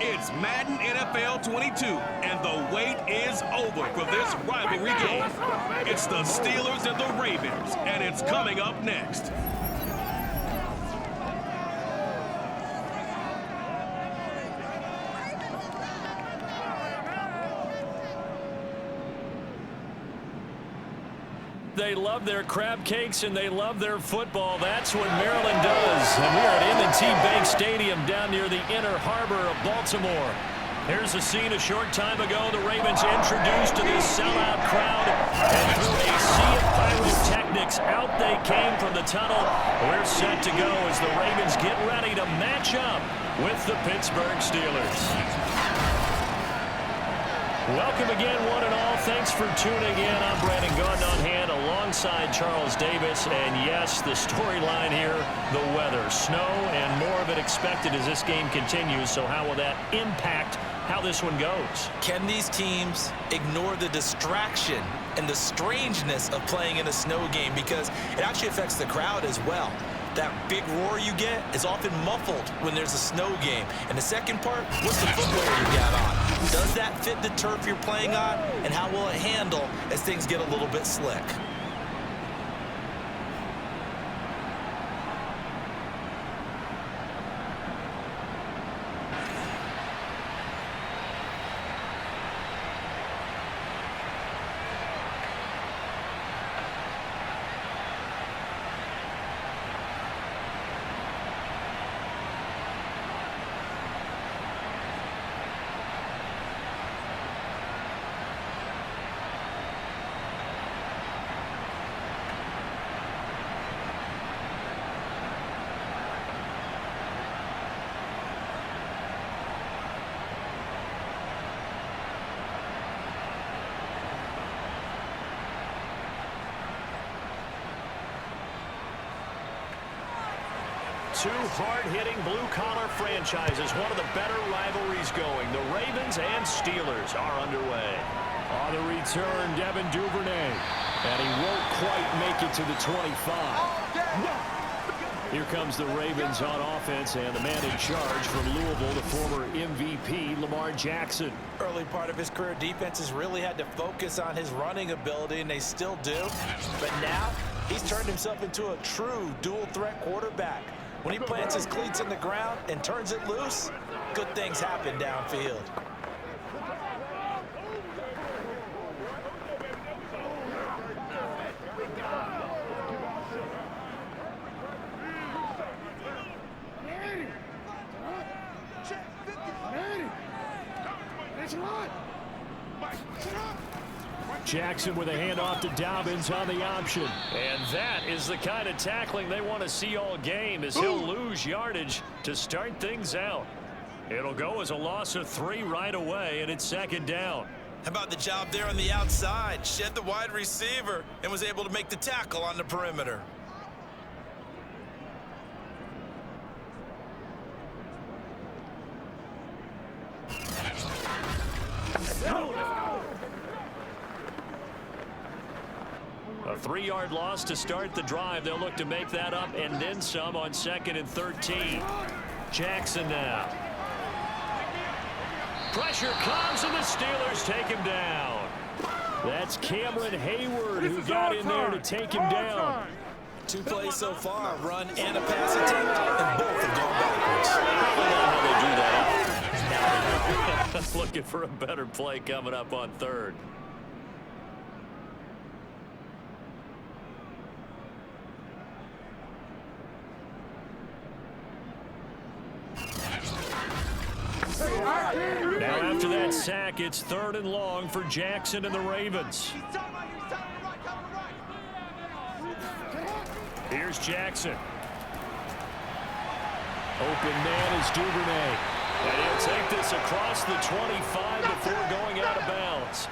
It's Madden NFL 22, and the wait is over for this rivalry game. It's the Steelers and the Ravens, and it's coming up next. They love their crab cakes and they love their football. That's what Maryland does. And we are at M&T Bank Stadium down near the inner harbor of Baltimore. Here's a scene a short time ago. The Ravens introduced to this sellout crowd. And through a sea of pyrotechnics, out they came from the tunnel. We're set to go as the Ravens get ready to match up with the Pittsburgh Steelers. Welcome again, one and all. Thanks for tuning in. I'm Brandon Gordon on hand alongside Charles Davis. And yes, the storyline here, the weather, snow, and more of it expected as this game continues. So how will that impact how this one goes? Can these teams ignore the distraction and the strangeness of playing in a snow game? Because it actually affects the crowd as well. That big roar you get is often muffled when there's a snow game. And the second part, what's the footwear you got on? Does that fit the turf you're playing on? And how will it handle as things get a little bit slick? Two hard-hitting blue-collar franchises, one of the better rivalries going. The Ravens and Steelers are underway. On the return, Devin Duvernay. And he won't quite make it to the 25. Here comes the Ravens on offense, and the man in charge from Louisville, the former MVP, Lamar Jackson. Early part of his career, defenses really had to focus on his running ability, and they still do. But now, he's turned himself into a true dual-threat quarterback. When he plants his cleats in the ground and turns it loose, good things happen downfield. Jackson with a handoff to Dobbins on the option. And that is the kind of tackling they want to see all game, as he'll lose yardage to start things out. It'll go as a loss of 3 right away, and it's second down. How about the job there on the outside? Shed the wide receiver and was able to make the tackle on the perimeter. A 3-yard loss to start the drive. They'll look to make that up and then some on 2nd and 13. Jackson now. Pressure comes, and the Steelers take him down. That's Cameron Hayward who got in there to take him down. 2 plays so far, a run and a pass attempt, and both have gone backwards. Probably not how they do that. Looking for a better play coming up on 3rd. Now after that sack, it's 3rd and long for Jackson and the Ravens. Here's Jackson. Open man is Duvernay. And he'll take this across the 25 before going out of bounds.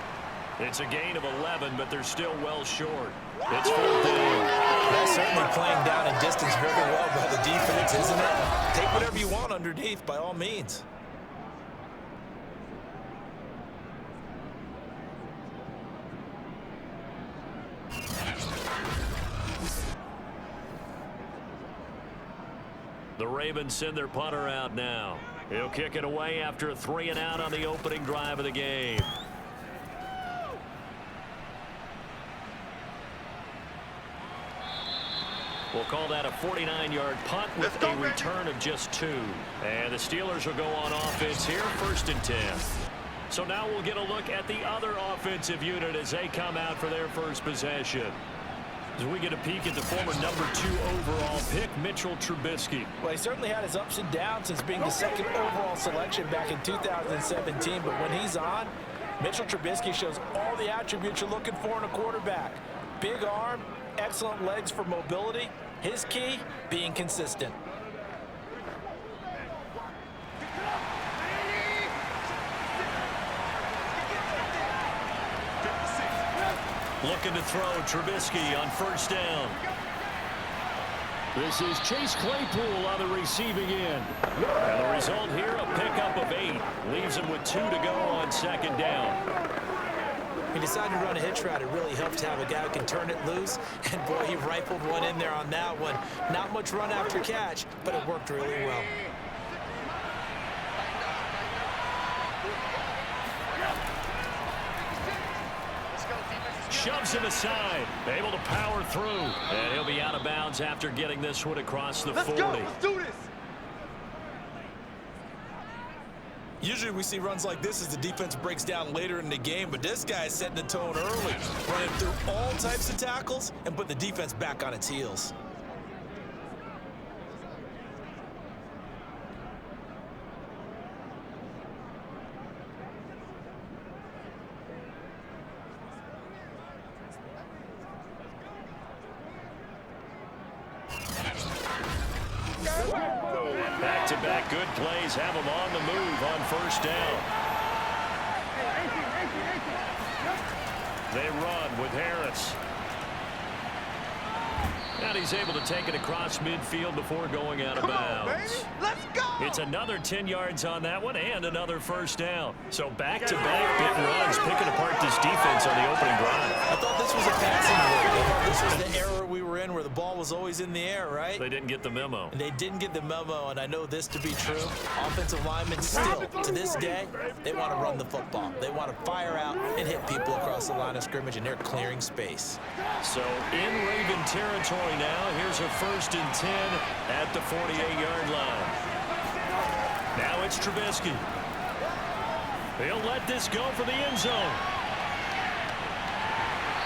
It's a gain of 11, but they're still well short. It's 4th down. That's certainly playing down in distance very well by the defense, isn't it? Take whatever you want underneath, by all means. The Ravens send their punter out now. He'll kick it away after a 3-and-out on the opening drive of the game. We'll call that a 49-yard punt with a return of just 2. And the Steelers will go on offense here, 1st and 10. So now we'll get a look at the other offensive unit as they come out for their first possession. As we get a peek at the former number 2 overall pick, Mitchell Trubisky. Well, he certainly had his ups and downs since being the 2nd overall selection back in 2017. But when he's on, Mitchell Trubisky shows all the attributes you're looking for in a quarterback. Big arm, excellent legs for mobility. His key, being consistent. Looking to throw Trubisky on 1st down. This is Chase Claypool on the receiving end. And the result here, a pickup of 8. Leaves him with 2 to go on 2nd down. He decided to run a hitch route. It really helped to have a guy who can turn it loose. And, boy, he rifled one in there on that one. Not much run after catch, but it worked really well. Shoves him aside. Able to power through. And he'll be out of bounds after getting this one across the 40. Let's do this. Usually we see runs like this as the defense breaks down later in the game, but this guy is setting the tone early, running through all types of tackles and put the defense back on its heels. Back-to-back good plays have him on the move on 1st down. They run with Harris. And he's able to take it across midfield before going out of bounds. Let's go! It's another 10 yards on that one and another 1st down. So back-to-back big runs picking apart this defense on the opening drive. I thought this was a passing move. I thought this was the error we were in where the ball was always in the air, right? They didn't get the memo. And they didn't get the memo, and I know this to be true. Offensive linemen still, to this day, they want to run the football. They want to fire out and hit people across the line of scrimmage, and they're clearing space. So in Raven territory now, here's a 1st and 10 at the 48-yard line. Now it's Trubisky. He'll let this go for the end zone.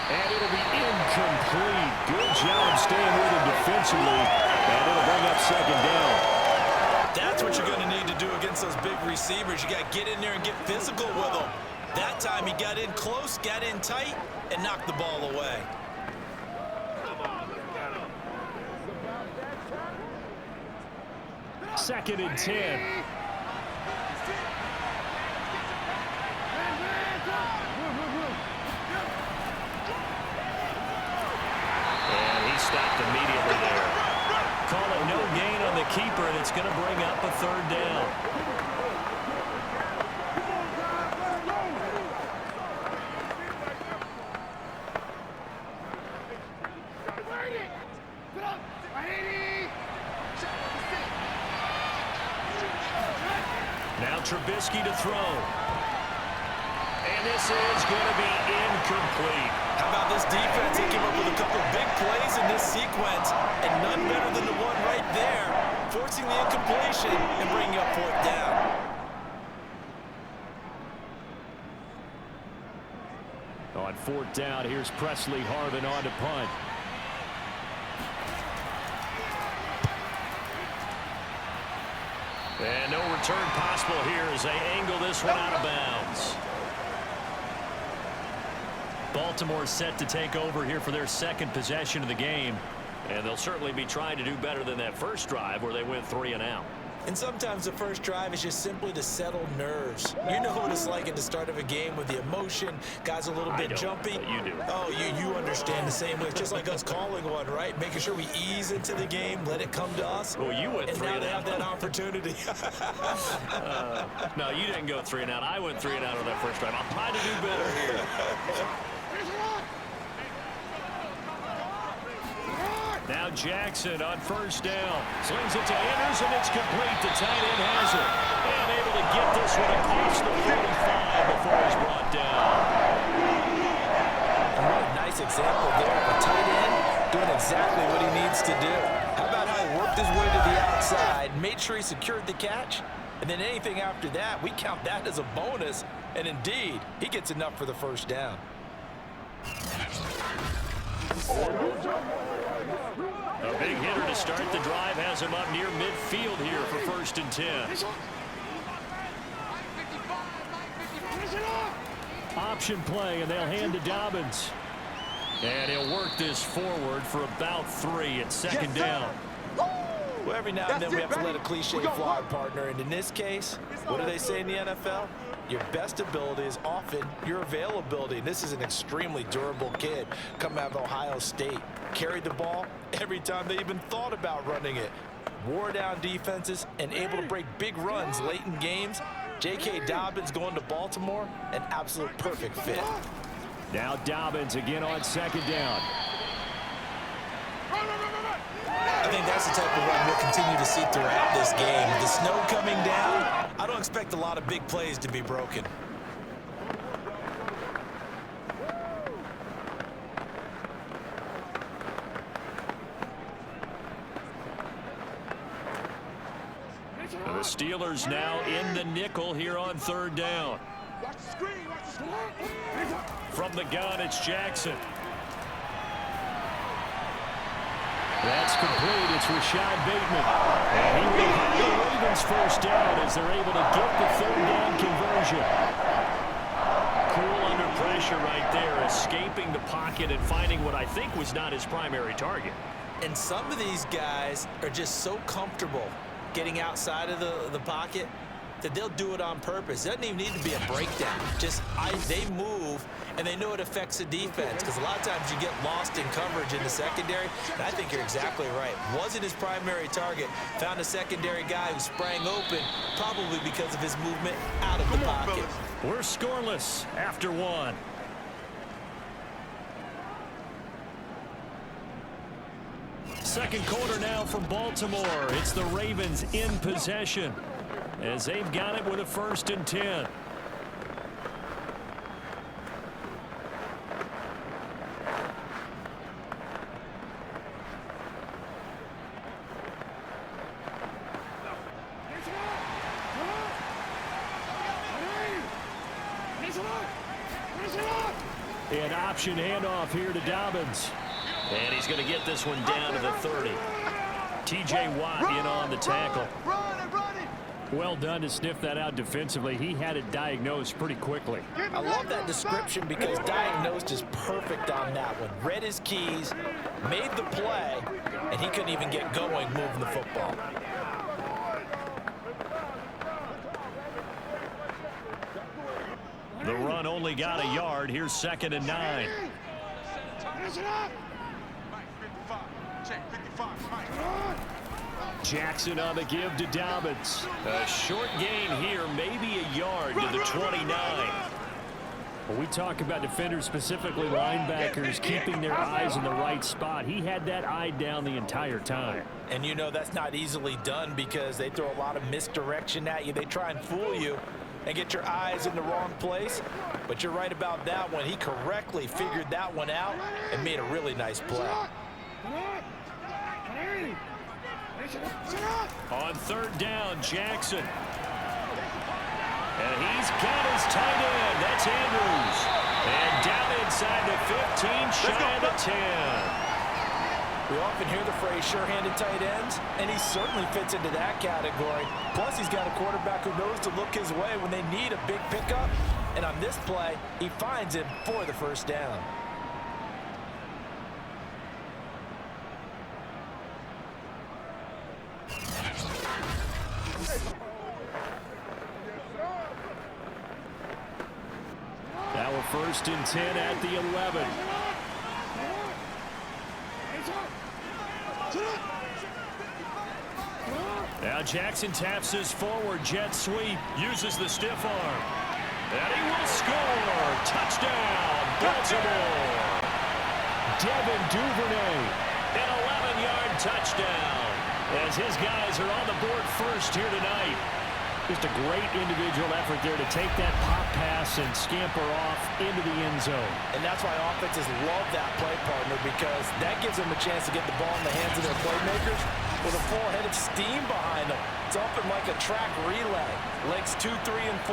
And it'll be incomplete. Good job staying with him defensively. And it'll bring up 2nd down. That's what you're going to need to do against those big receivers. You got to get in there and get physical with them. That time he got in close, got in tight, and knocked the ball away. Second and 10. And he stopped immediately there. Call it no gain on the keeper, and it's going to bring up a 3rd down. Now Trubisky to throw. And this is going to be incomplete. How about this defense? They came up with a couple of big plays in this sequence, and none better than the one right there, forcing the incompletion and bringing up 4th down. On 4th down, here's Presley Harvin on to punt. And no return possible here as they angle this one out of bounds. Baltimore set to take over here for their 2nd possession of the game. And they'll certainly be trying to do better than that first drive where they went 3-and-out. And sometimes the first drive is just simply to settle nerves. You know what it's like at the start of a game with the emotion, guys a little bit jumpy. You do. Oh, you understand the same way. It's just like us calling one, right? Making sure we ease into the game, let it come to us. Well, you went 3-and-out. And now they have that opportunity. No, you didn't go 3-and-out. I went 3-and-out on that first drive. I'll try to do better here. Now Jackson on first down. Slings it to Anders, and it's complete. The tight end has it. And able to get this one across the 45 before he's brought down. And what a nice example there of a tight end doing exactly what he needs to do. How about how he worked his way to the outside, made sure he secured the catch, and then anything after that, we count that as a bonus. And indeed, he gets enough for the first down. A big hitter to start the drive has him up near midfield here for 1st and 10. Option play, and they'll hand to Dobbins. And he'll work this forward for about 3 at 2nd down. Well, every now and then we have to let a cliche fly, partner. And in this case, what do they say in the NFL? Your best ability is often your availability. This is an extremely durable kid coming out of Ohio State. Carried the ball every time they even thought about running it. Wore down defenses and able to break big runs late in games. J.K. Dobbins going to Baltimore, an absolute perfect fit. Now Dobbins again on 2nd down. I think that's the type of run we'll continue to see throughout this game. With the snow coming down, I don't expect a lot of big plays to be broken. The Steelers now in the nickel here on 3rd down. From the gun, it's Jackson. That's complete. It's Rashad Bateman. And he will have the Ravens first down as they're able to get the 3rd down conversion. Cool under pressure right there, escaping the pocket and finding what I think was not his primary target. And some of these guys are just so comfortable getting outside of the pocket that they'll do it on purpose. It doesn't even need to be a breakdown. Just they move, and they know it affects the defense, because a lot of times you get lost in coverage in the secondary. And I think you're exactly right. Wasn't his primary target. Found a secondary guy who sprang open, probably because of his movement out of the pocket. We're scoreless after 1. Second quarter now from Baltimore. It's the Ravens in possession as they've got it with a 1st and 10. An option handoff here to Dobbins. And he's going to get this one down to the 30. T.J. Watt in on the tackle. Well done to sniff that out defensively. He had it diagnosed pretty quickly. I love that description because diagnosed is perfect on that one. Read his keys, made the play, and he couldn't even get going moving the football. The run only got a yard. Here's 2nd and 9. Jackson on the give to Dobbins. A short gain here, maybe a yard to the 29. When we talk about defenders, specifically linebackers, keeping their eyes in the right spot, he had that eye down the entire time. And you know that's not easily done because they throw a lot of misdirection at you. They try and fool you and get your eyes in the wrong place. But you're right about that one. He correctly figured that one out and made a really nice play. On 3rd down, Jackson. And he's got his tight end. That's Andrews. And down inside the 15, shy of the 10. We often hear the phrase sure-handed tight ends, and he certainly fits into that category. Plus, he's got a quarterback who knows to look his way when they need a big pickup. And on this play, he finds him for the first down. Now a 1st and 10 at the 11. Now Jackson taps his forward jet sweep, uses the stiff arm. And he will score. Touchdown, Baltimore. Devin Duvernay. An touchdown, as his guys are on the board first here tonight. Just a great individual effort there to take that pop pass and scamper off into the end zone. And that's why offenses love that play, partner, because that gives them a chance to get the ball in the hands of their playmakers with a full head of steam behind them. It's often like a track relay. Legs 2, 3, and 4.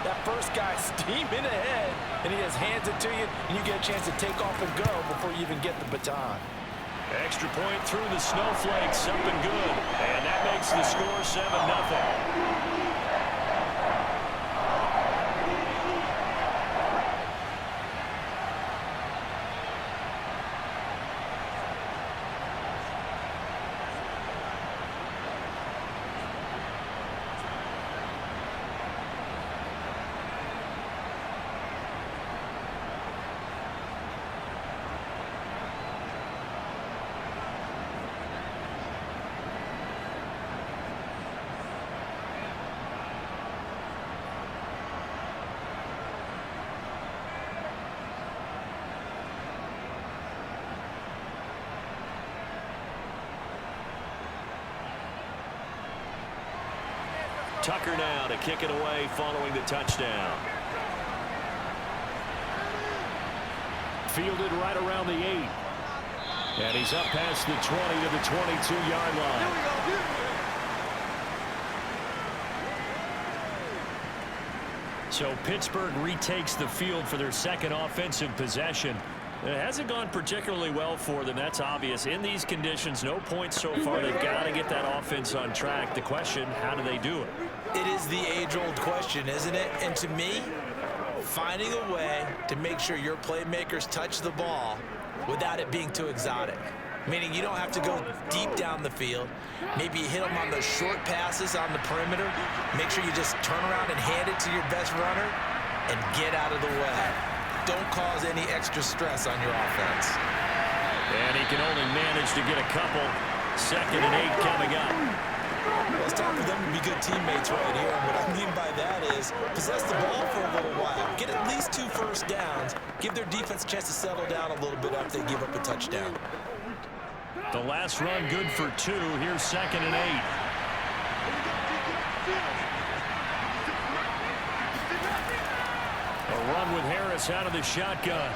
That first guy steaming ahead, and he just hands it to you, and you get a chance to take off and go before you even get the baton. Extra point through the snowflakes, up and good. And that makes the score 7-0. Tucker now to kick it away following the touchdown. Fielded right around the 8. And he's up past the 20 to the 22-yard line. So Pittsburgh retakes the field for their second offensive possession. It hasn't gone particularly well for them. That's obvious. In these conditions, no points so far. They've got to get that offense on track. The question, how do they do it? It is the age-old question, isn't it? And to me, finding a way to make sure your playmakers touch the ball without it being too exotic. Meaning you don't have to go deep down the field. Maybe you hit them on those short passes on the perimeter. Make sure you just turn around and hand it to your best runner and get out of the way. Don't cause any extra stress on your offense. And he can only manage to get a couple. 2nd and 8 coming up. Well, it's time for them to be good teammates right here. And what I mean by that is possess the ball for a little while. Get at least 2 first downs. Give their defense a chance to settle down a little bit after they give up a touchdown. The last run good for 2. Here's 2nd and 8. A run with Harris out of the shotgun.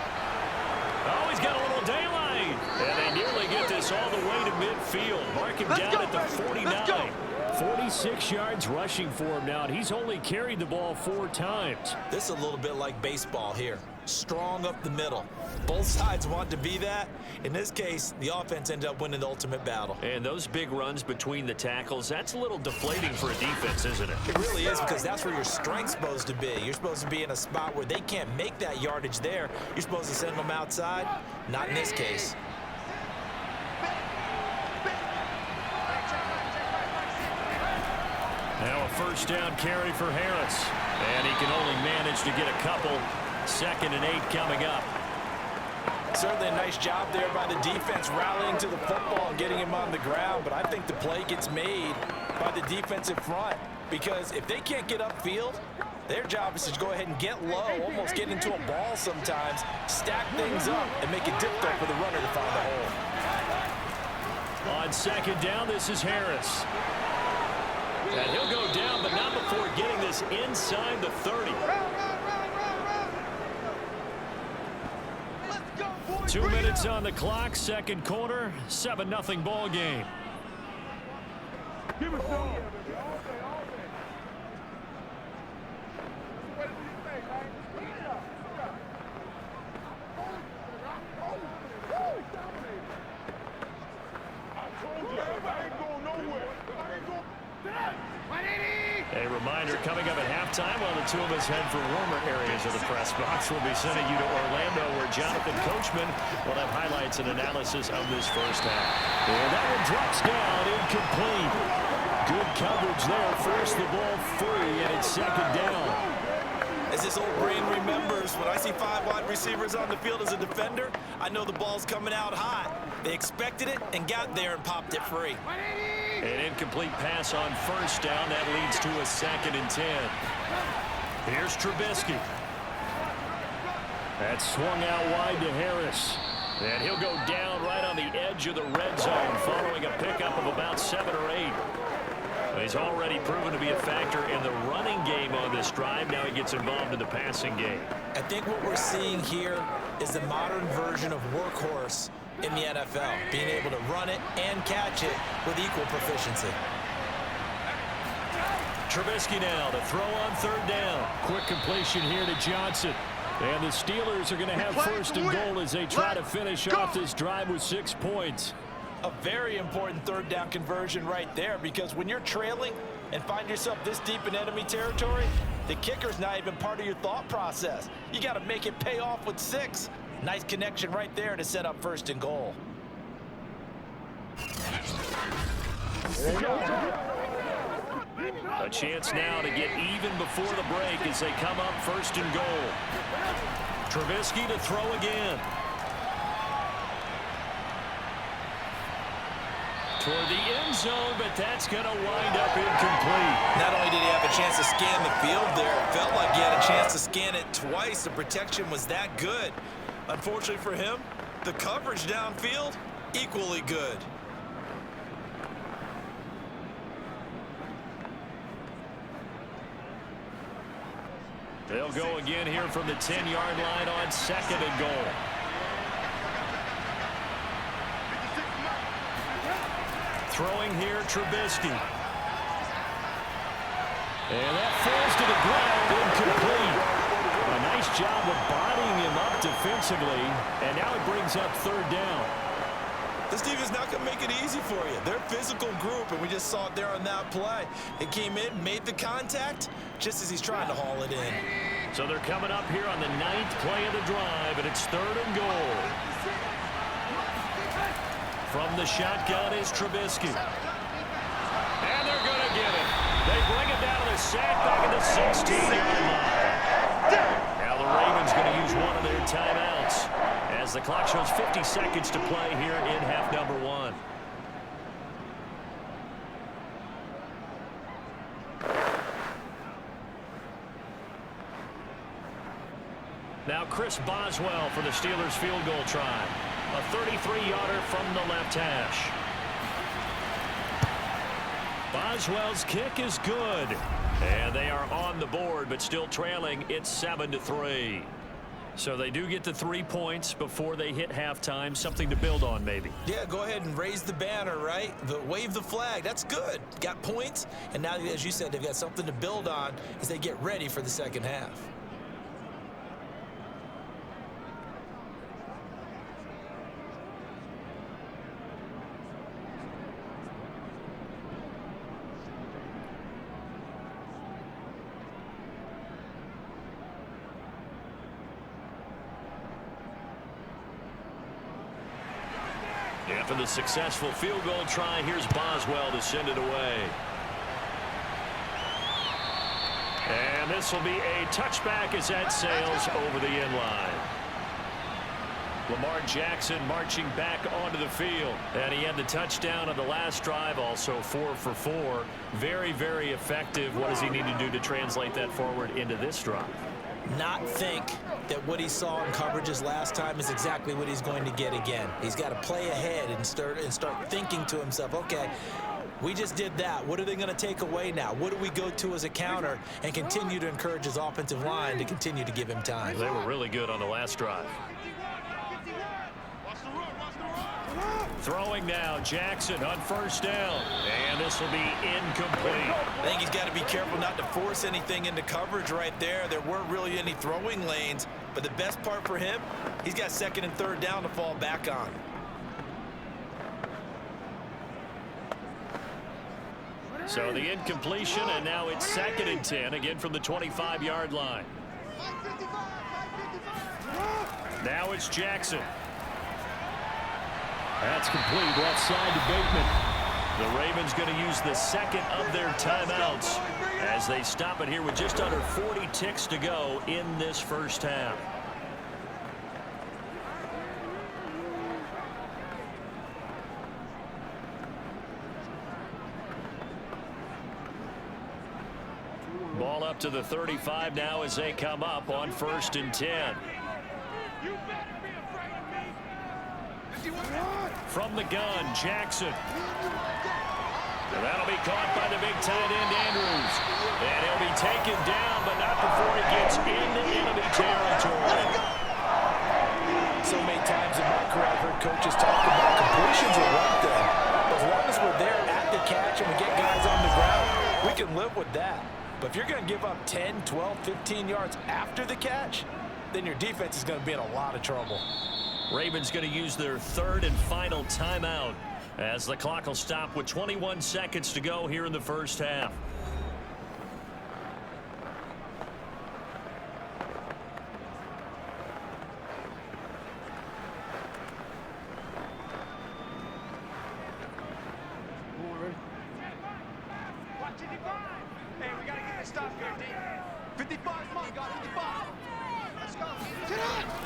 Oh, he's got a little daylight. And they nearly get this all the way to midfield. Mark him down at the 49. 46 yards rushing for him now, and he's only carried the ball 4 times. This is a little bit like baseball here. Strong up the middle. Both sides want to be that. In this case, the offense ended up winning the ultimate battle. And those big runs between the tackles, that's a little deflating for a defense, isn't it? It really is, because that's where your strength's supposed to be. You're supposed to be in a spot where they can't make that yardage there. You're supposed to send them outside. Not in this case. Now a first down carry for Harris. And he can only manage to get a couple. 2nd and 8 coming up. Certainly a nice job there by the defense rallying to the football and getting him on the ground, but I think the play gets made by the defensive front, because if they can't get upfield, their job is to go ahead and get low, almost get into a ball sometimes, stack things up, and make it difficult for the runner to find the hole. On 2nd down, this is Harris. And he'll go down, but not before getting this inside the 30. 2 minutes on the clock, 2nd quarter, 7-0 ball game. A reminder, coming up at halftime, while the two of us head for warmer areas of the press box, we'll be sending you to Orlando, where Jonathan Coachman will have highlights and analysis of this first half. And that one drops down, incomplete. Good coverage there, forced the ball free, and it's 2nd down. As this old brain remembers, when I see 5 wide receivers on the field as a defender, I know the ball's coming out hot. They expected it and got there and popped it free. An incomplete pass on first down. That leads to a 2nd and 10. Here's Trubisky. That swung out wide to Harris. And he'll go down right on the edge of the red zone following a pickup of about 7 or 8. He's already proven to be a factor in the running game on this drive. Now he gets involved in the passing game. I think what we're seeing here is the modern version of workhorse in the NFL, being able to run it and catch it with equal proficiency. Trubisky now to throw on 3rd down. Quick completion here to Johnson. And the Steelers are going to have 1st and goal as they try to finish off this drive with 6 points. A very important 3rd down conversion right there, because when you're trailing and find yourself this deep in enemy territory, the kicker's not even part of your thought process. You got to make it pay off with 6. Nice connection right there to set up 1st and goal. A chance now to get even before the break as they come up 1st and goal. Trubisky to throw again. Toward the end zone, but that's going to wind up incomplete. Not only did he have a chance to scan the field there, it felt like he had a chance to scan it twice. The protection was that good. Unfortunately for him, the coverage downfield, equally good. They'll go again here from the 10-yard line on 2nd and goal. Throwing here, Trubisky. And that falls to the ground, incomplete. A nice job of bodying him up defensively, and now it brings up 3rd down. This team is not going to make it easy for you. They're a physical group, and we just saw it there on that play. It came in, made the contact, just as he's trying to haul it in. So they're coming up here on the 9th play of the drive, and it's 3rd and goal. From the shotgun is Trubisky. And they're going to get it. They bring it down to the sack back at the 16-yard line. Now the Ravens going to use one of their timeouts as the clock shows 50 seconds to play here in half number 1. Now Chris Boswell for the Steelers field goal try. A 33-yarder from the left hash. Boswell's kick is good. And they are on the board, but still trailing. It's 7-3. So they do get the 3 points before they hit halftime. Something to build on, maybe. Yeah, go ahead and raise the banner, right? Wave the flag. That's good. Got points. And now, as you said, they've got something to build on as they get ready for the second half. After the successful field goal try, here's Boswell to send it away. And this will be a touchback as that sails over the end line. Lamar Jackson marching back onto the field. And he had the touchdown on the last drive, also 4 for 4. Very, very effective. What does he need to do to translate that forward into this drive? Not think that what he saw in coverages last time is exactly what he's going to get again. He's got to play ahead and start thinking to himself, okay, we just did that. What are they going to take away now? What do we go to as a counter? And continue to encourage his offensive line to continue to give him time. They were really good on the last drive. Throwing now, Jackson on 1st down. And this will be incomplete. I think he's got to be careful not to force anything into coverage right there. There weren't really any throwing lanes. But the best part for him, he's got 2nd and 3rd down to fall back on. So the incompletion, and now it's 2nd and 10, again from the 25-yard line. Now it's Jackson. That's complete. Left side to Bateman. The Ravens going to use the 2nd of their timeouts as they stop it here with just under 40 ticks to go in this first half. Ball up to the 35 now as they come up on 1st and 10. from the gun, Jackson. And that'll be caught by the big tight end, Andrews. And he'll be taken down, but not before he gets into enemy territory. So many times in my career, I've heard coaches talk about completions are one thing. But as long as we're there at the catch and we get guys on the ground, we can live with that. But if you're going to give up 10, 12, 15 yards after the catch, then your defense is going to be in a lot of trouble. Ravens going to use their third and final timeout as the clock will stop with 21 seconds to go here in the first half.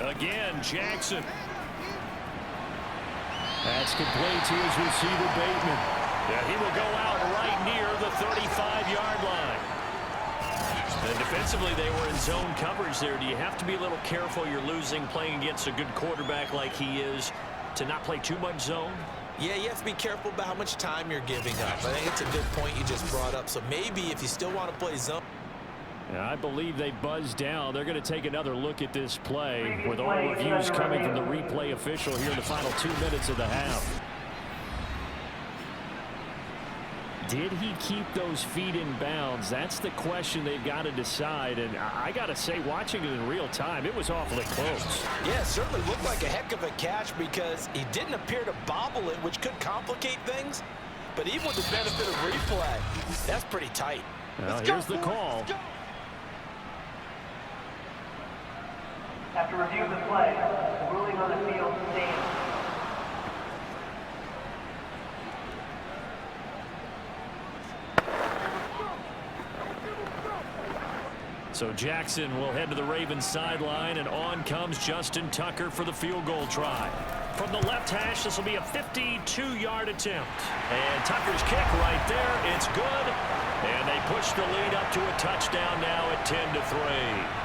Again, Jackson. That's complete to his receiver, Bateman. Yeah, he will go out right near the 35-yard line. And defensively, they were in zone coverage there. Do you have to be a little careful? You're losing playing against a good quarterback like he is to not play too much zone? Yeah, you have to be careful about how much time you're giving up. I think it's a good point you just brought up. So maybe if you still want to play zone. Yeah, I believe they buzzed down. They're going to take another look at this play with all reviews coming from the replay official here in the final 2 minutes of the half. Did he keep those feet in bounds? That's the question they've got to decide. And I got to say, watching it in real time, it was awfully close. Yeah, it certainly looked like a heck of a catch because he didn't appear to bobble it, which could complicate things. But even with the benefit of replay, that's pretty tight. Well, here's the call. After review of the play, the ruling on the field stands. So Jackson will head to the Ravens sideline, and on comes Justin Tucker for the field goal try. From the left hash, this will be a 52-yard attempt. And Tucker's kick right there, it's good. And they push the lead up to a touchdown now at 10-3.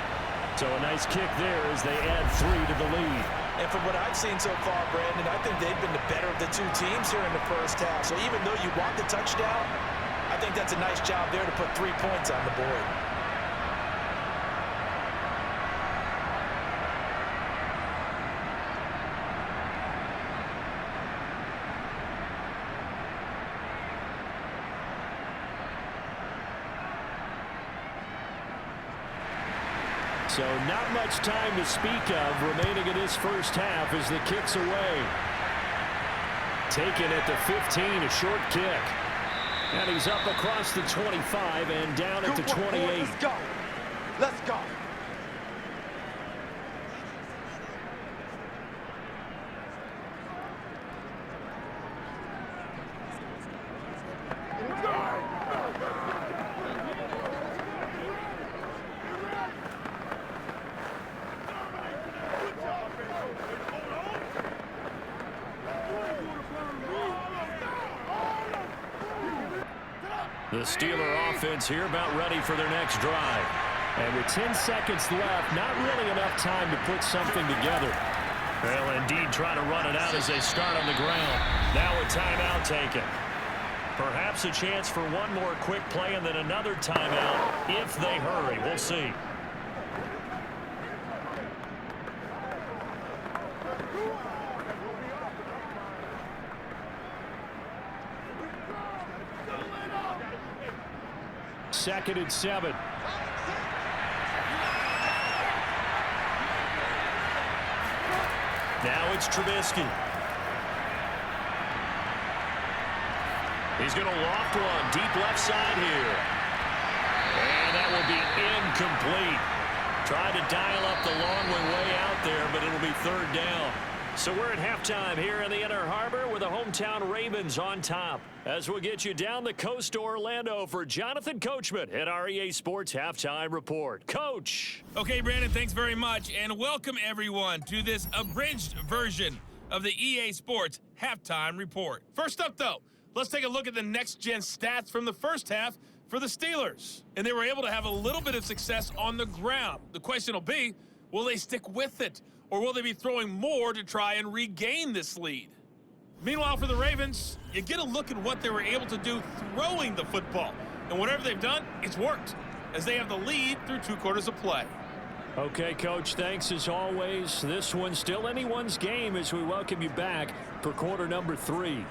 So a nice kick there as they add 3 to the lead. And from what I've seen so far, Brandon, I think they've been the better of the two teams here in the first half. So even though you want the touchdown, I think that's a nice job there to put 3 points on the board. So not much time to speak of remaining in this first half as the kick's away. Taken at the 15, a short kick. And he's up across the 25 and down at the 28. Let's go. Let's go. The Steeler offense here about ready for their next drive. And with 10 seconds left, not really enough time to put something together. They'll indeed try to run it out as they start on the ground. Now a timeout taken. Perhaps a chance for one more quick play and then another timeout if they hurry. We'll see. Second and 7. Now it's Trubisky. He's going to loft one deep left side here. And that will be incomplete. Tried to dial up the long way out there, but it'll be third down. So we're at halftime here in the Inner Harbor with the hometown Ravens on top. As we'll get you down the coast to Orlando for Jonathan Coachman at our EA Sports Halftime Report. Coach. Okay, Brandon, thanks very much. And welcome, everyone, to this abridged version of the EA Sports Halftime Report. First up, though, let's take a look at the next-gen stats from the first half for the Steelers. And they were able to have a little bit of success on the ground. The question will be, will they stick with it? Or will they be throwing more to try and regain this lead? Meanwhile, for the Ravens, you get a look at what they were able to do throwing the football. And whatever they've done, it's worked, as they have the lead through 2 quarters of play. Okay, Coach, thanks as always. This one's still anyone's game as we welcome you back for quarter number 3.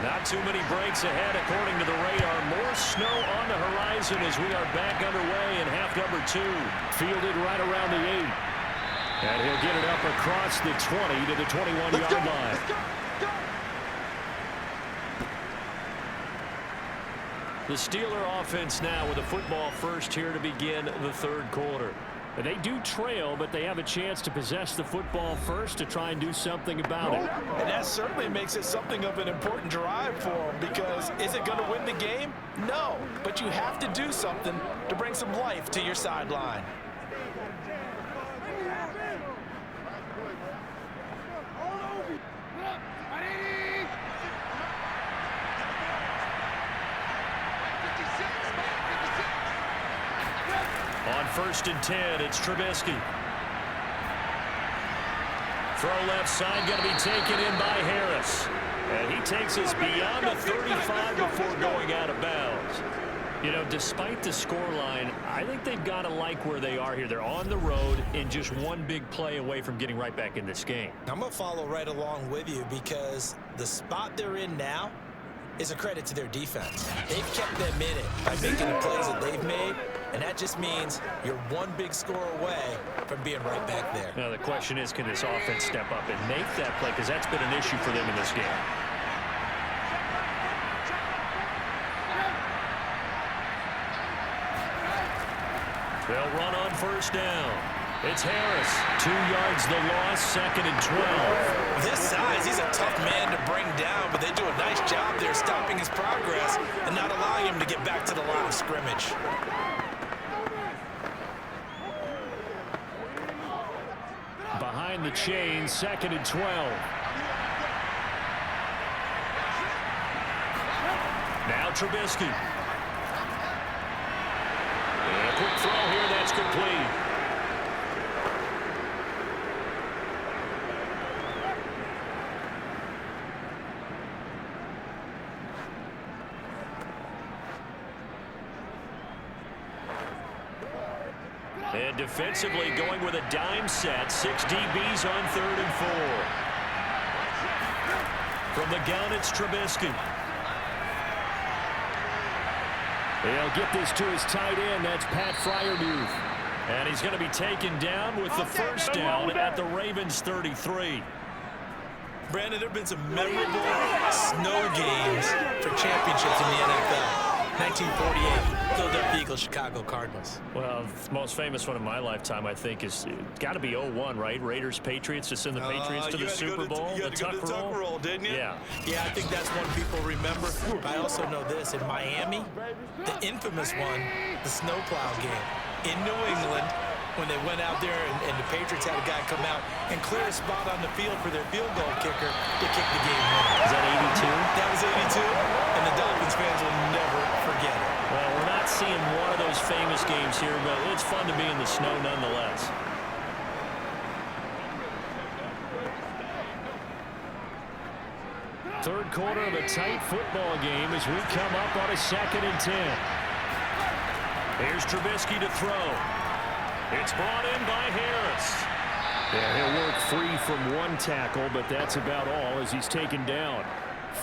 Not too many breaks ahead according to the radar. More snow on the horizon as we are back underway in half number 2. Fielded right around the 8. And he'll get it up across the 20 to the 21-yard line. The Steeler offense now with a football first here to begin the 3rd quarter. They do trail, but they have a chance to possess the football first to try and do something about it. And that certainly makes it something of an important drive for them, because is it going to win the game? No, but you have to do something to bring some life to your sideline. On 1st and 10, it's Trubisky. Throw left side, going to be taken in by Harris. And he takes us beyond the 35 before going out of bounds. You know, despite the scoreline, I think they've got to like where they are here. They're on the road and just one big play away from getting right back in this game. I'm going to follow right along with you, because the spot they're in now is a credit to their defense. They've kept them in it by making the plays that they've made, and that just means you're one big score away from being right back there. Now, the question is, can this offense step up and make that play? Because that's been an issue for them in this game. They'll run on 1st down. It's Harris. 2 yards the loss, 2nd and 12. With his size, he's a tough man to bring down, but they do a nice job there stopping his progress and not allowing him to get back to the line of scrimmage. Behind the chain, 2nd and 12. Now Trubisky. And a quick throw here, that's complete. And defensively going with a dime set. 6 DBs on 3rd and 4. From the gun, it's Trubisky. They'll get this to his tight end. That's Pat Freiermuth. And he's going to be taken down with the 1st down at the Ravens 33. Brandon, there have been some memorable snow games for championships in the NFL. 1948, Philadelphia Eagles, Chicago Cardinals. Well, the most famous one of my lifetime, I think, is got to be 01, right? Raiders, Patriots, to send the Patriots to the Super Bowl. You had to go to the Tuck roll, didn't you? Yeah. Yeah, I think that's one people remember. I also know this. In Miami, the infamous one, the snowplow game. In New England, when they went out there and the Patriots had a guy come out and clear a spot on the field for their field goal kicker to kick the game winner. Is that 82? That was 82, and the Dolphins fans will never forget it. Well, we're not seeing one of those famous games here, but it's fun to be in the snow nonetheless. Third quarter of a tight football game as we come up on a 2nd and 10. Here's Trubisky to throw. It's brought in by Harris. Yeah, he'll work free from one tackle, but that's about all as he's taken down.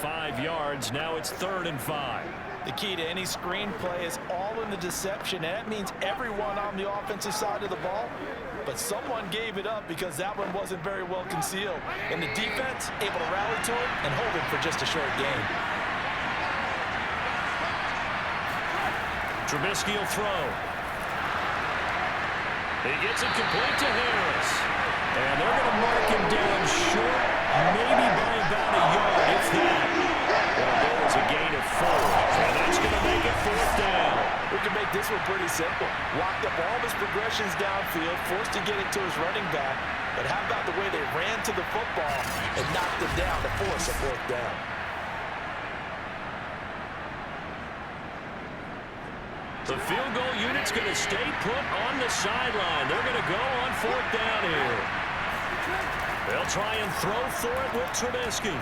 5 yards. Now it's 3rd and 5. The key to any screenplay is all in the deception, and that means everyone on the offensive side of the ball. But someone gave it up because that one wasn't very well concealed. And the defense able to rally to it and hold it for just a short game. Trubisky will throw. He gets it complete to Harris. And they're going to mark him down short, maybe by about a yard, if that. Well, there was a 4. And that's going to make it 4th down. We can make this one pretty simple. Locked up all of his progressions downfield, forced to get it to his running back. But how about the way they ran to the football and knocked it down to force a 4th down? The field goal unit's going to stay put on the sideline. They're going to go on 4th down here. They'll try and throw for it with Trubisky.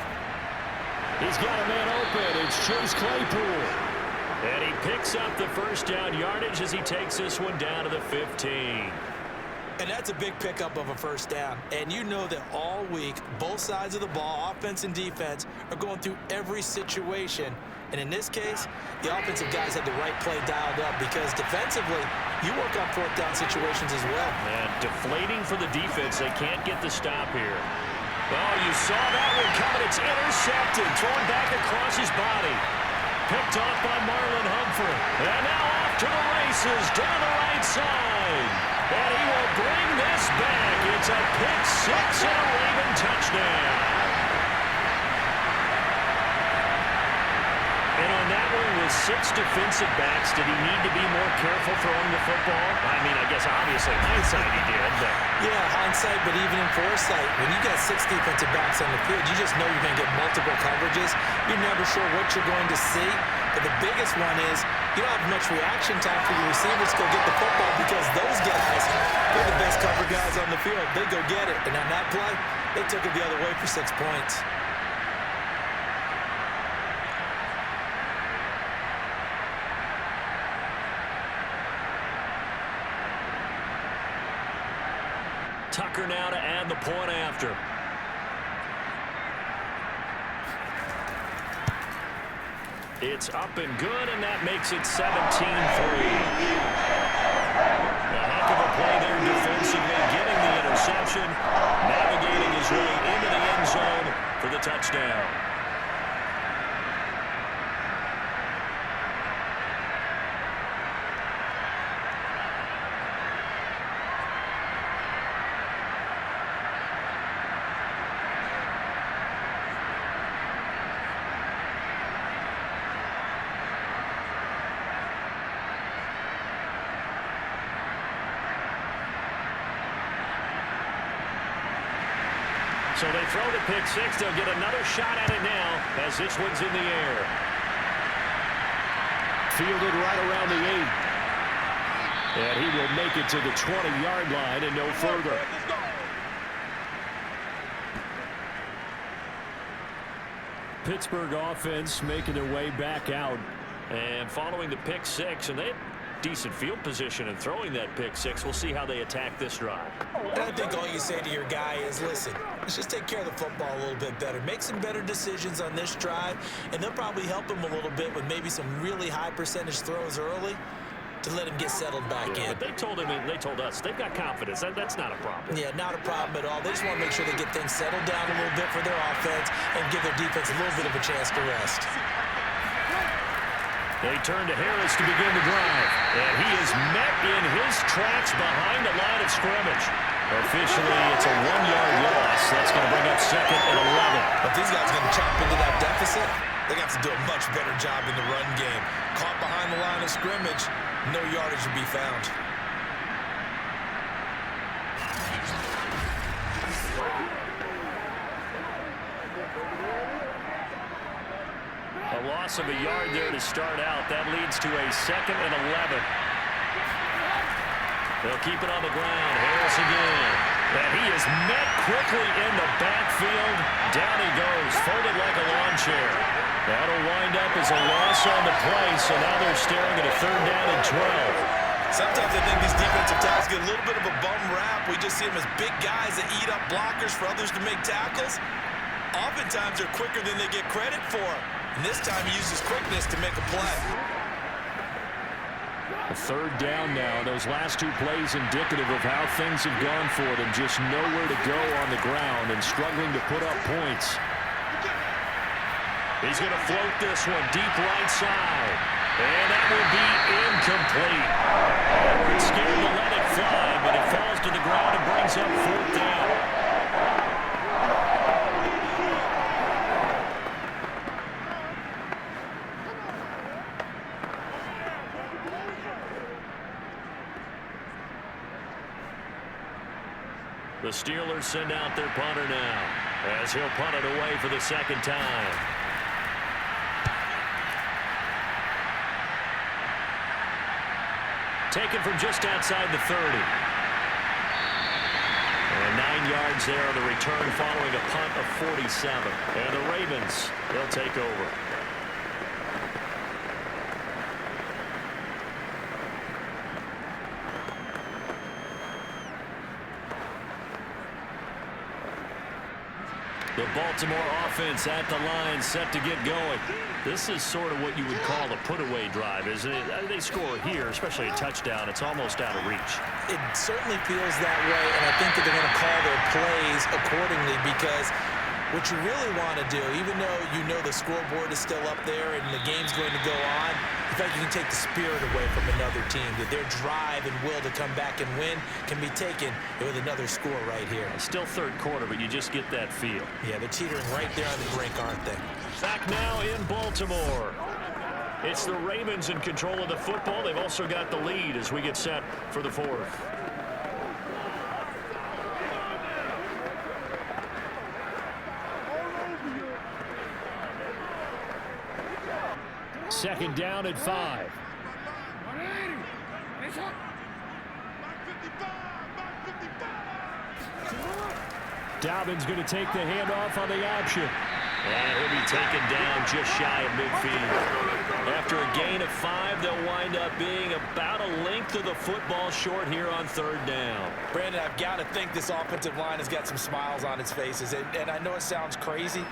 He's got a man open. It's Chase Claypool. And he picks up the 1st down yardage as he takes this one down to the 15. And that's a big pickup of a 1st down. And you know that all week, both sides of the ball, offense and defense, are going through every situation. And in this case, the offensive guys had the right play dialed up because defensively, you work on 4th down situations as well. And deflating for the defense. They can't get the stop here. Oh, you saw that one coming. It's intercepted. Thrown back across his body. Picked off by Marlon Humphrey. And now off to the races down the right side. And he will bring this back. It's a pick 6 and a Raven touchdown. And on that one with 6 defensive backs, did he need to be more careful throwing the football? I mean, I guess obviously hindsight he did. But yeah, hindsight, but even in foresight, when you got 6 defensive backs on the field, you just know you're going to get multiple coverages. You're never sure what you're going to see. But the biggest one is you don't have much reaction time for your receivers to go get the football because those guys, they're the best cover guys on the field. They go get it. And on that play, they took it the other way for 6 points. Tucker now to add the point after. It's up and good, and that makes it 17-3. A heck of a play there defensively, getting the interception, navigating his way into the end zone for the touchdown. So they throw the pick 6. They'll get another shot at it now as this one's in the air. Fielded right around the 8. And he will make it to the 20-yard line and no further. Pittsburgh offense making their way back out. And following the pick 6, and they had decent field position and throwing that pick 6. We'll see how they attack this drive. And I think all you say to your guy is, listen, let's just take care of the football a little bit better. Make some better decisions on this drive, and they'll probably help him a little bit with maybe some really high percentage throws early to let him get settled back in. But they told us they've got confidence. That's not a problem. Yeah, not a problem at all. They just want to make sure they get things settled down a little bit for their offense and give their defense a little bit of a chance to rest. They turn to Harris to begin the drive. And he is met in his tracks behind the line of scrimmage. Officially, it's a 1-yard loss. That's going to bring up 2nd and 11. But these guys are going to chop into that deficit. They're going to have to do a much better job in the run game. Caught behind the line of scrimmage, no yardage to be found. A loss of a yard there to start out. That leads to a 2nd and 11. They'll keep it on the ground. Harris again. And he is met quickly in the backfield. Down he goes, folded like a lawn chair. That'll wind up as a loss on the play, so now they're staring at a 3rd down and 12. Sometimes I think these defensive tackles get a little bit of a bum rap. We just see them as big guys that eat up blockers for others to make tackles. Oftentimes they're quicker than they get credit for. And this time he uses quickness to make a play. A 3rd down now. Those last 2 plays indicative of how things have gone for them. Just nowhere to go on the ground and struggling to put up points. He's going to float this one deep right side. And that will be incomplete. They weren't scared to let it fly, but it falls to the ground and brings up 4th down. The Steelers send out their punter now, as he'll punt it away for the second time. Taken from just outside the 30. And 9 yards there on the return following a punt of 47. And the Ravens, they'll take over. The Baltimore offense at the line, set to get going. This is sort of what you would call a put-away drive, isn't it? They score here, especially a touchdown. It's almost out of reach. It certainly feels that way, and I think that they're going to call their plays accordingly, because what you really want to do, even though you know the scoreboard is still up there and the game's going to go on, in fact, you can take the spirit away from another team, that their drive and will to come back and win can be taken with another score right here. Still third quarter, but you just get that feel. Yeah, they're teetering right there on the brink, aren't they? Back now in Baltimore. It's the Ravens in control of the football. They've also got the lead as we get set for the fourth. Second down at 5. Dobbins going to take the handoff on the option. And he'll be taken down just shy of midfield. After a gain of 5, they'll wind up being about a length of the football short here on third down. Brandon, I've got to think this offensive line has got some smiles on its faces. And I know it sounds crazy,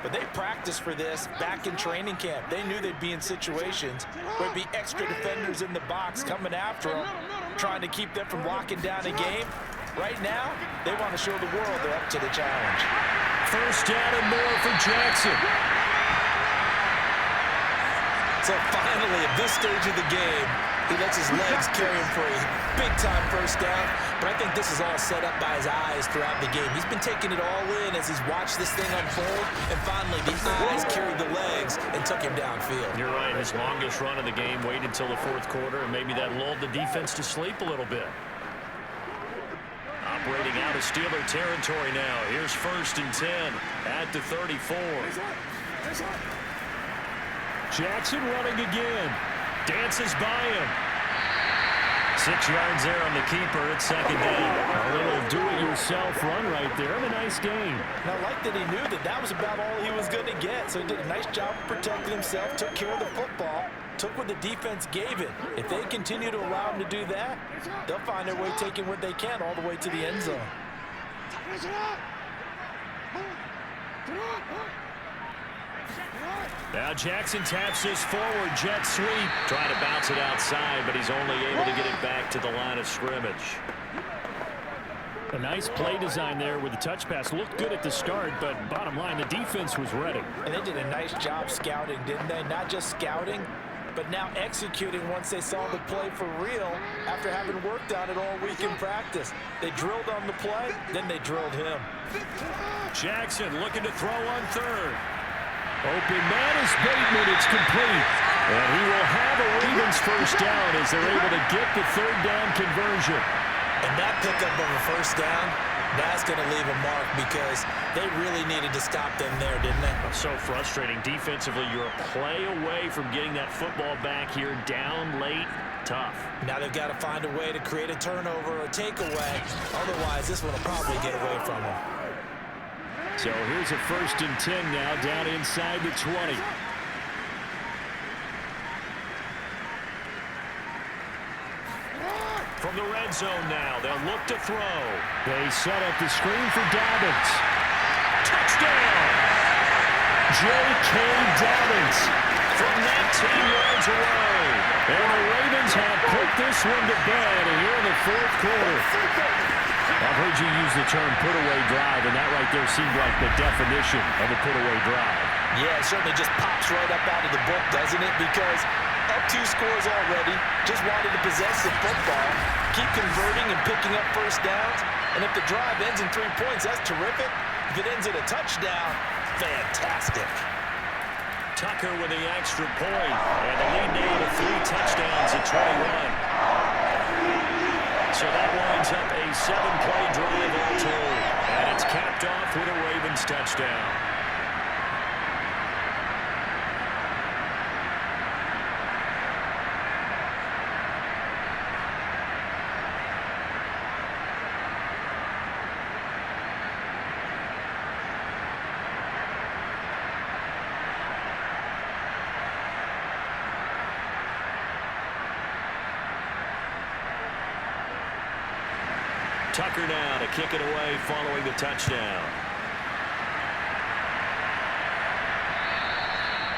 but they practiced for this back in training camp. They knew they'd be in situations where there'd be extra defenders in the box coming after them, trying to keep them from locking down a game. Right now, they want to show the world they're up to the challenge. First down and more for Jackson. So finally, at this stage of the game, he lets his legs carry him for a big-time first down. But I think this is all set up by his eyes throughout the game. He's been taking it all in as he's watched this thing unfold. And finally, the eyes carried the legs and took him downfield. You're right. His longest run of the game waited until the fourth quarter, and maybe that lulled the defense to sleep a little bit. Operating out of Steeler territory now. Here's first and 10 at the 34. Jackson running again. Dances by him. 6 yards there on the keeper at second down. A little do-it-yourself run right there. And a nice game. And I like that he knew that that was about all he was going to get. So he did a nice job of protecting himself, took care of the football, took what the defense gave it. If they continue to allow him to do that, they'll find their way taking what they can all the way to the end zone. Now Jackson taps this forward, jet sweep. Trying to bounce it outside, but he's only able to get it back to the line of scrimmage. A nice play design there with the touch pass. Looked good at the start, but bottom line, the defense was ready. And they did a nice job scouting, didn't they? Not just scouting, but now executing once they saw the play for real after having worked on it all week in practice. They drilled on the play, then they drilled him. Jackson looking to throw on third. Open man is Bateman. It's complete. And he will have a Ravens first down as they're able to get the third down conversion. And that pickup of a first down, that's going to leave a mark because they really needed to stop them there, didn't they? So frustrating. Defensively, you're a play away from getting that football back here down late. Tough. Now they've got to find a way to create a turnover or a takeaway. Otherwise, this one will probably get away from them. So here's a first and 10 now down inside the 20. From the red zone now, they'll look to throw. They set up the screen for Dobbins. Touchdown! J.K. Dobbins from 19 yards away. And the Ravens have put this one to bed here in the fourth quarter. I've heard you use the term put-away drive, and that right there seemed like the definition of a put-away drive. Yeah, it certainly just pops right up out of the book, doesn't it? Because up 2 scores already, just wanted to possess the football, keep converting and picking up first downs. And if the drive ends in 3 points, that's terrific. If it ends in a touchdown, fantastic. Tucker with the extra point, and the lead now to 3 touchdowns at 21. So that winds up a 7-play drive ball 2. And it's capped off with a Ravens touchdown. Tucker now to kick it away following the touchdown.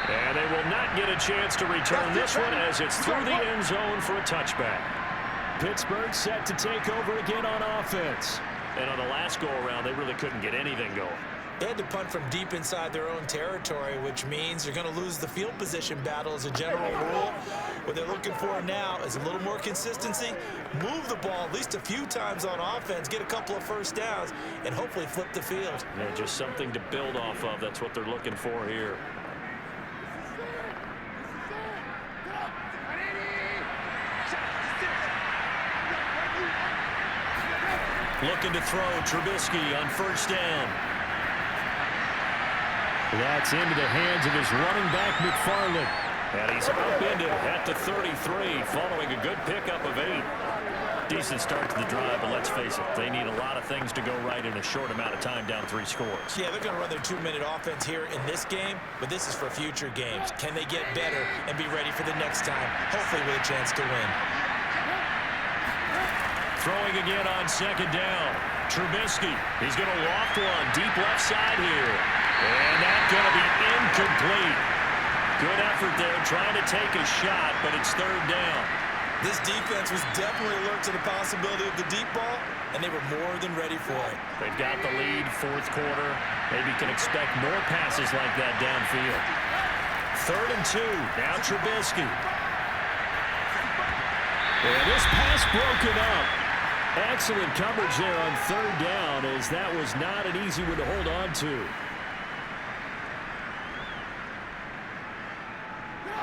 And they will not get a chance to return this one as it's through the end zone for a touchback. Pittsburgh set to take over again on offense. And on the last go-around, they really couldn't get anything going. They had to punt from deep inside their own territory, which means you're going to lose the field position battle as a general rule. What they're looking for now is a little more consistency, move the ball at least a few times on offense, get a couple of first downs, and hopefully flip the field. Yeah, just something to build off of. That's what they're looking for here. Looking to throw Trubisky on first down. That's into the hands of his running back, McFarland. And he's upended at the 33 following a good pickup of 8. Decent start to the drive, but let's face it, they need a lot of things to go right in a short amount of time down 3 scores. Yeah, they're going to run their 2-minute offense here in this game, but this is for future games. Can they get better and be ready for the next time, hopefully with a chance to win? Throwing again on second down. Trubisky, he's going to loft one deep left side here. And that's going to be incomplete. Good effort there trying to take a shot, but it's third down. This defense was definitely alert to the possibility of the deep ball, and they were more than ready for it. They've got the lead, fourth quarter. Maybe can expect more passes like that downfield. 3rd and 2. Now Trubisky. And this pass broken up. Excellent coverage there on 3rd down, as that was not an easy one to hold on to.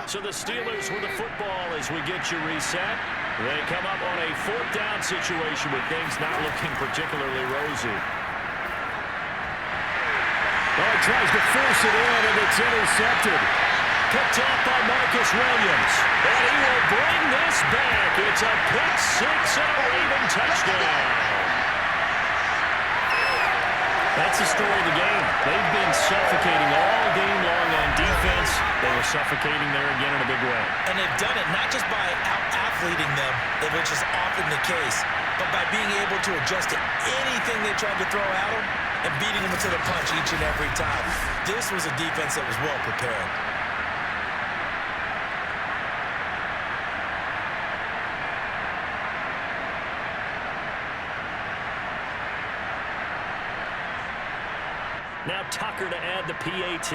So the Steelers with the football as we get you reset. They come up on a 4th down situation with things not looking particularly rosy. Oh, he tries to force it in, and it's intercepted. Picked off by Marcus Williams. And he will bring this back. It's a pick 6 and a Raven touchdown. That's the story of the game. They've been suffocating all game long on defense. They were suffocating there again in a big way. And they've done it not just by out-athleting them, which is often the case, but by being able to adjust to anything they tried to throw at them and beating them to the punch each and every time. This was a defense that was well prepared. Now Tucker to add the PAT.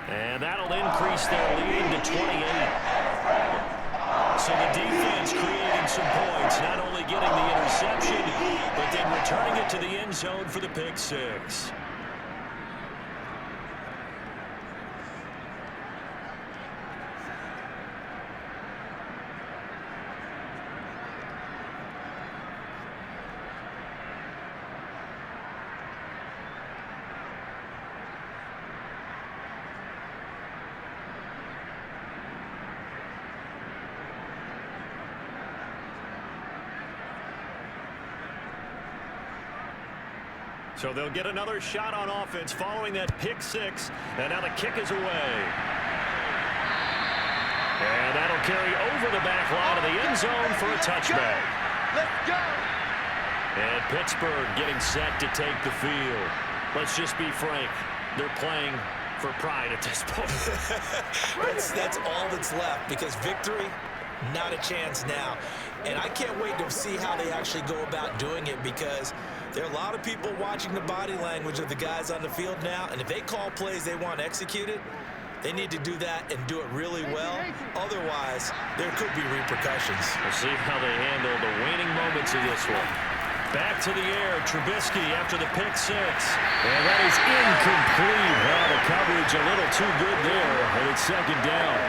And that'll increase their lead to 28. So the defense creating some points, not only getting the interception, but then returning it to the end zone for the pick 6. So they'll get another shot on offense following that pick 6. And now the kick is away. And that'll carry over the back line of the end zone for a touchback. Let's go! And Pittsburgh getting set to take the field. Let's just be frank. They're playing for pride at this point. That's all that's left, because victory, not a chance now. And I can't wait to see how they actually go about doing it, because there are a lot of people watching the body language of the guys on the field now, and if they call plays they want executed, they need to do that and do it really well. Otherwise, there could be repercussions. We'll see how they handle the waning moments of this one. Back to the air, Trubisky after the pick 6. And that is incomplete. Well, the coverage a little too good there, and it's 2nd down.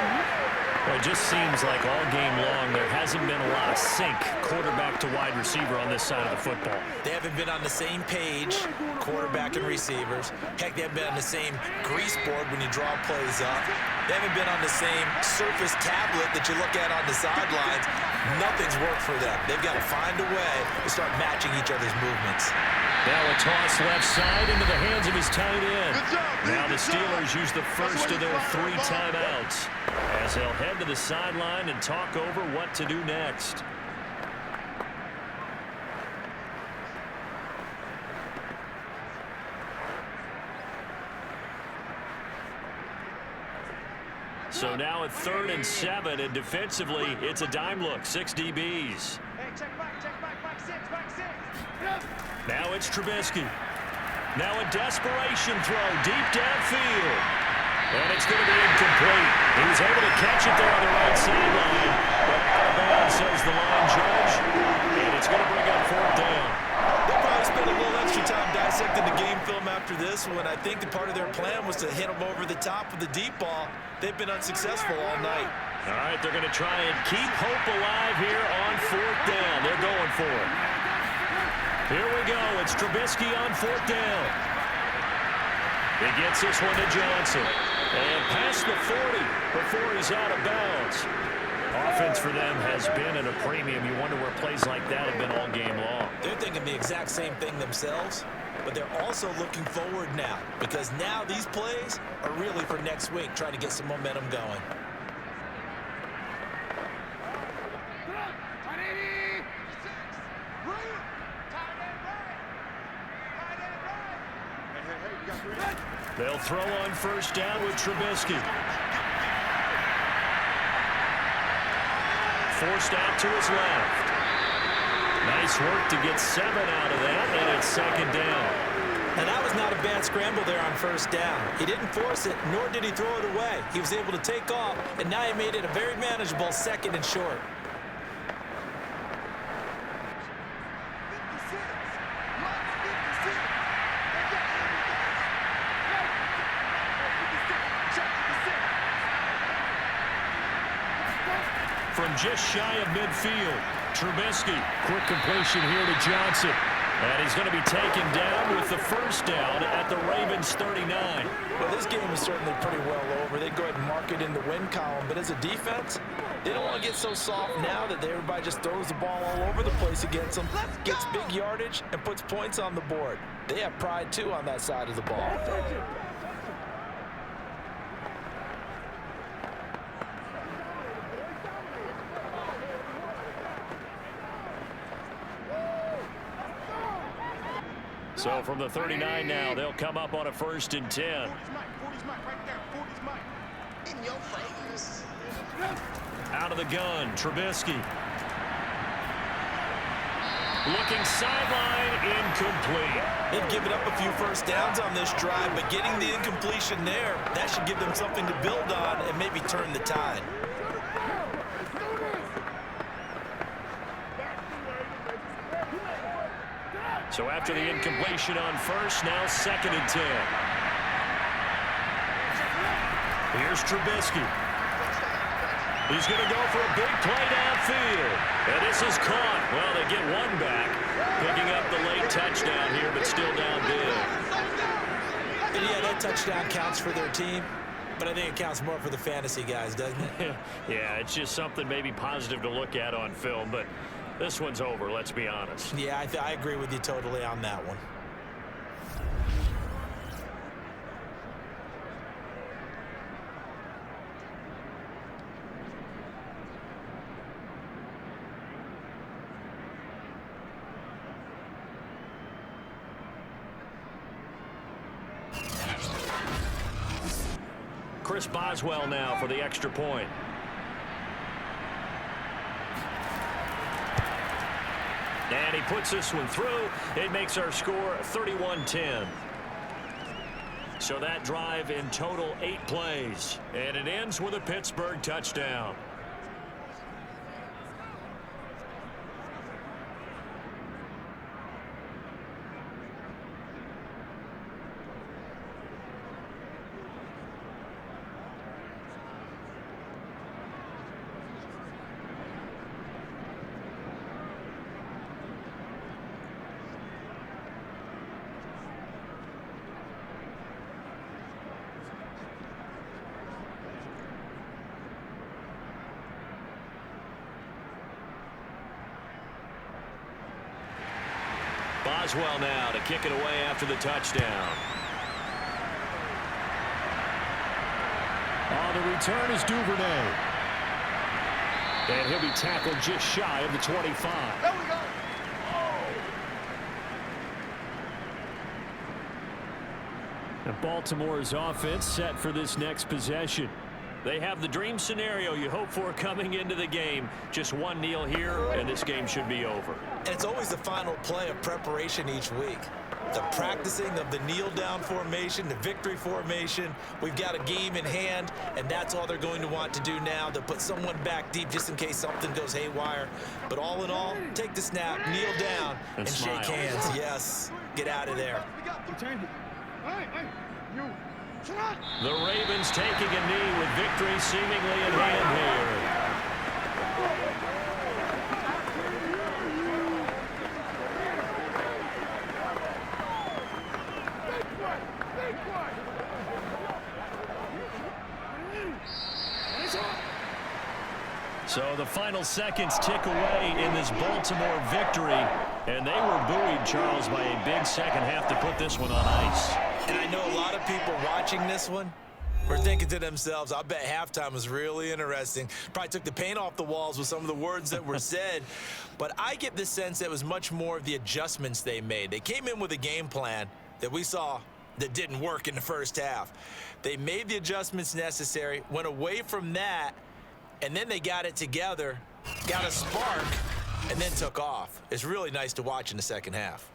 Well, it just seems like all game long there hasn't been a lot of sync quarterback to wide receiver on this side of the football. They haven't been on the same page, quarterback and receivers. Heck, they haven't been on the same grease board when you draw plays up. They haven't been on the same surface tablet that you look at on the sidelines. Nothing's worked for them. They've got to find a way to start matching each other's movements. Now a toss left side into the hands of his tight end. Now the Steelers use the first of their 3 timeouts as they'll head to the sideline and talk over what to do next. So now at 3rd and 7, and defensively, it's a dime look, 6 DBs. Back 6. Now it's Trubisky. Now a desperation throw deep downfield. And it's going to be incomplete. He was able to catch it there on the right sideline. But out of bounds, says the line judge. And it's going to bring up 4th down. They'll probably spend a little extra time dissecting the game film after this one. I think the part of their plan was to hit them over the top with the deep ball. They've been unsuccessful all night. All right, they're going to try and keep hope alive here on 4th down. They're going for it. Here we go. It's Trubisky on 4th down. He gets this one to Johnson. And past the 40 before he's out of bounds. Offense for them has been at a premium. You wonder where plays like that have been all game long. They're thinking the exact same thing themselves, but they're also looking forward now because now these plays are really for next week, trying to get some momentum going. They'll throw on 1st down with Trubisky. Forced out to his left. Nice work to get 7 out of that, and it's 2nd down. And that was not a bad scramble there on 1st down. He didn't force it, nor did he throw it away. He was able to take off, and now he made it a very manageable 2nd and short. From just shy of midfield, Trubisky. Quick completion here to Johnson. And he's going to be taken down with the 1st down at the Ravens 39. Well, this game is certainly pretty well over. They go ahead and mark it in the win column. But as a defense, they don't want to get so soft now that everybody just throws the ball all over the place against them, gets big yardage, and puts points on the board. They have pride, too, on that side of the ball. So from the 39 now, they'll come up on a 1st and 10. 40's Mike right there. 40's Mike. In your face. Out of the gun, Trubisky. Looking sideline, incomplete. They've given up a few 1st downs on this drive, but getting the incompletion there, that should give them something to build on and maybe turn the tide. So after the incompletion on 1st, now 2nd and 10. Here's Trubisky. He's going to go for a big play downfield. And this is caught. Well, they get 1 back, picking up the late touchdown here, but still down big. And yeah, that touchdown counts for their team, but I think it counts more for the fantasy guys, doesn't it? Yeah, it's just something maybe positive to look at on film, but this one's over, let's be honest. Yeah, I agree with you totally on that one. Chris Boswell now for the extra point. And he puts this one through. It makes our score 31-10. So that drive in total 8 plays. And it ends with a Pittsburgh touchdown. Boswell now to kick it away after the touchdown. On the return is Duvernay. And he'll be tackled just shy of the 25. There we go. And Baltimore's offense set for this next possession. They have the dream scenario you hope for coming into the game. Just one kneel here, and this game should be over. And it's always the final play of preparation each week. The practicing of the kneel-down formation, the victory formation. We've got a game in hand, and that's all they're going to want to do now, to put someone back deep just in case something goes haywire. But all in all, take the snap, kneel down, and shake hands. Yes, get out of there. The Ravens taking a knee with victory seemingly in hand here. So the final seconds tick away in this Baltimore victory. And they were buoyed, Charles, by a big second half to put this one on ice. And I know a lot of people watching this one were thinking to themselves, I bet halftime was really interesting. Probably took the paint off the walls with some of the words that were said. But I get the sense that it was much more of the adjustments they made. They came in with a game plan that we saw that didn't work in the first half. They made the adjustments necessary, went away from that, and then they got it together, got a spark, and then took off. It's really nice to watch in the second half.